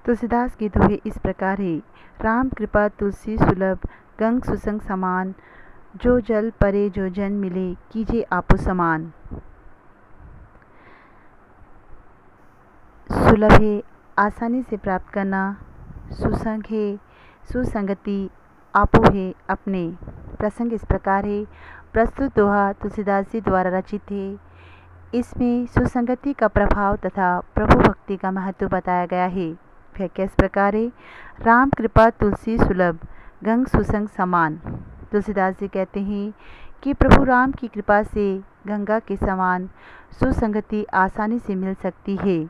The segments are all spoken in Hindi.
तुलसीदास के दोहे इस प्रकार है। राम कृपा तुलसी सुलभ गंग सुसंग समान, जो जल परे जो जन मिले कीजिए आपो समान। सुलभ है आसानी से प्राप्त करना, सुसंग है सुसंगति, आपो है अपने। प्रसंग इस प्रकार है। प्रस्तुत दोहा तुलसीदास जी द्वारा रचित है। इसमें सुसंगति का प्रभाव तथा प्रभु भक्ति का महत्व बताया गया है। व्याख्या इस प्रकार है। राम कृपा तुलसी सुलभ गंग सुसंग समान। तुलसीदास जी कहते हैं कि प्रभु राम की कृपा से गंगा के समान सुसंगति आसानी से मिल सकती है।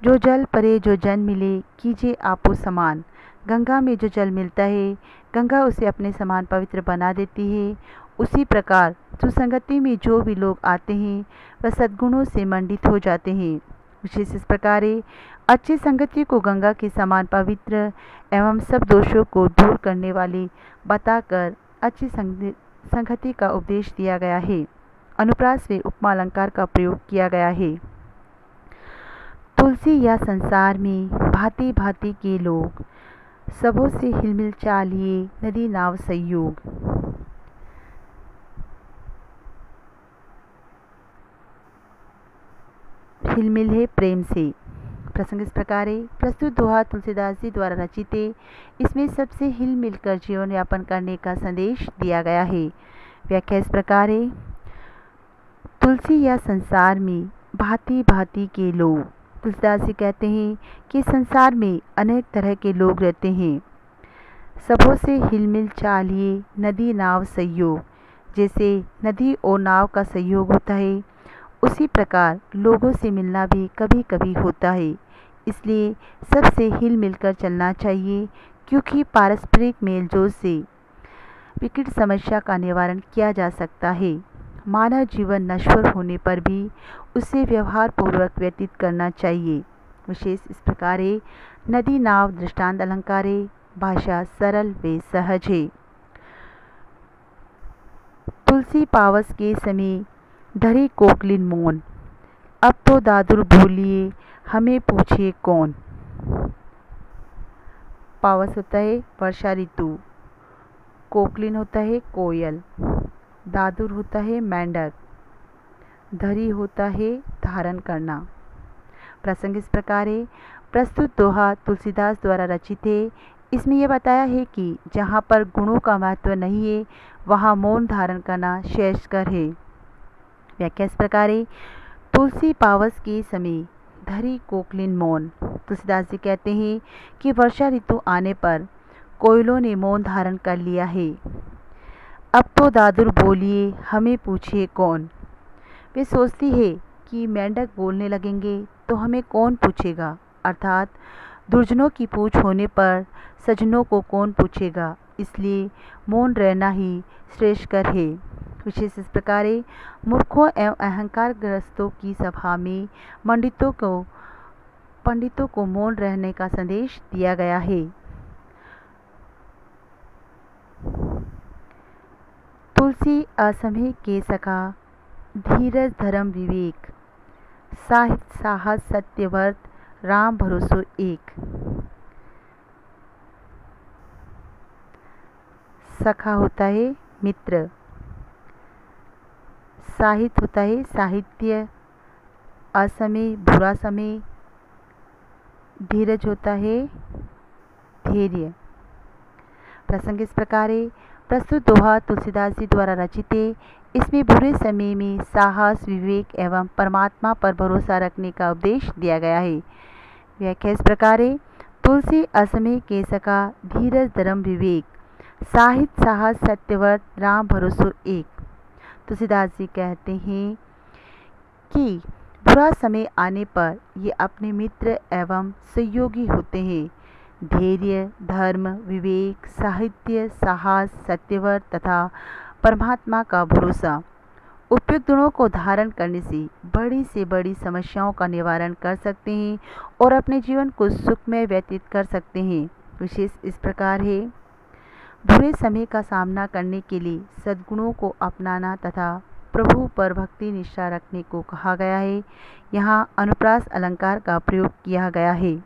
जो जल परे जो जन मिले कीजिए आपो समान। गंगा में जो जल मिलता है, गंगा उसे अपने समान पवित्र बना देती है। उसी प्रकार सुसंगति में जो भी लोग आते हैं वह सद्गुणों से मंडित हो जाते हैं। विशेष इस प्रकार है। अच्छी संगति को गंगा के समान पवित्र एवं सब दोषों को दूर करने वाली बताकर अच्छी संगति का उपदेश दिया गया है। अनुप्रास में उपमा अलंकार का प्रयोग किया गया है। तुलसी या संसार में भांति भांति के लोग, सबों से हिलमिल चालिए नदी नाव संयोग। हिलमिल है प्रेम से। प्रसंग इस प्रकार है। प्रस्तुत दोहा तुलसीदास जी द्वारा रचित है। इसमें सबसे हिल मिलकर जीवन यापन करने का संदेश दिया गया है। व्याख्या इस प्रकार है। तुलसी या संसार में भांति भांति के लोग। तुलसीदास जी कहते हैं कि संसार में अनेक तरह के लोग रहते हैं। सबों से हिलमिल चालिए नदी नाव सहयोग। जैसे नदी और नाव का सहयोग होता है, उसी प्रकार लोगों से मिलना भी कभी कभी होता है। इसलिए सबसे हिल मिलकर चलना चाहिए, क्योंकि पारस्परिक मेलजोल से विकट समस्या का निवारण किया जा सकता है। मानव जीवन नश्वर होने पर भी उसे व्यवहार पूर्वक व्यतीत करना चाहिए। विशेष इस प्रकार है। नदी नाव दृष्टांत अलंकार है। भाषा सरल व सहज है। तुलसी पावस के समय धरी कोकलिन मौन, अब तो दादुर भूलिए हमें पूछे कौन। पावस होता है वर्षा ऋतु, कोकलिन होता है कोयल, दादुर होता है मेंढक, धरी होता है धारण करना। प्रसंग इस प्रकार है। प्रस्तुत दोहा तुलसीदास द्वारा रचित है। इसमें यह बताया है कि जहाँ पर गुणों का महत्व नहीं है वहाँ मौन धारण करना श्रेष्ठकर है। व्याख्या इस प्रकार है। तुलसी पावस के समय धरी कोकलिन मौन। तुलसीदास जी कहते हैं कि वर्षा ऋतु आने पर कोयलों ने मौन धारण कर लिया है। अब तो दादुर बोलिए हमें पूछिए कौन। वे सोचती है कि मेंढक बोलने लगेंगे तो हमें कौन पूछेगा, अर्थात दुर्जनों की पूछ होने पर सज्जनों को कौन पूछेगा। इसलिए मौन रहना ही श्रेष्ठकर है। विशेष इस प्रकार है। मूर्खों एवं अहंकार ग्रस्तों की सभा में पंडितों को मौन रहने का संदेश दिया गया है। तुलसी असमय के सखा, धीरज धर्म विवेक, साहित्य साहस सत्यव्रत, राम भरोसो एक। सखा होता है मित्र, साहित्य होता है साहित्य, असमय बुरा समय, धीरज होता है धैर्य। प्रसंग इस प्रकार है। प्रस्तुत दोहा तुलसीदास जी द्वारा रचित है। इसमें बुरे समय में साहस विवेक एवं परमात्मा पर भरोसा रखने का उपदेश दिया गया है। व्याख्या इस प्रकार है। तुलसी असमय के सखा, धीरज धर्म विवेक, साहित्य साहस सत्यव्रत, राम भरोसो एक। तुलसीदास जी कहते हैं कि बुरा समय आने पर ये अपने मित्र एवं सहयोगी होते हैं। धैर्य धर्म विवेक साहित्य साहस सत्यव्रत तथा परमात्मा का भरोसा उपयुक्त गुणों को धारण करने से बड़ी से बड़ी समस्याओं का निवारण कर सकते हैं और अपने जीवन को सुखमय व्यतीत कर सकते हैं। विशेष इस प्रकार है। बुरे समय का सामना करने के लिए सद्गुणों को अपनाना तथा प्रभु पर भक्ति निष्ठा रखने को कहा गया है। यहाँ अनुप्रास अलंकार का प्रयोग किया गया है।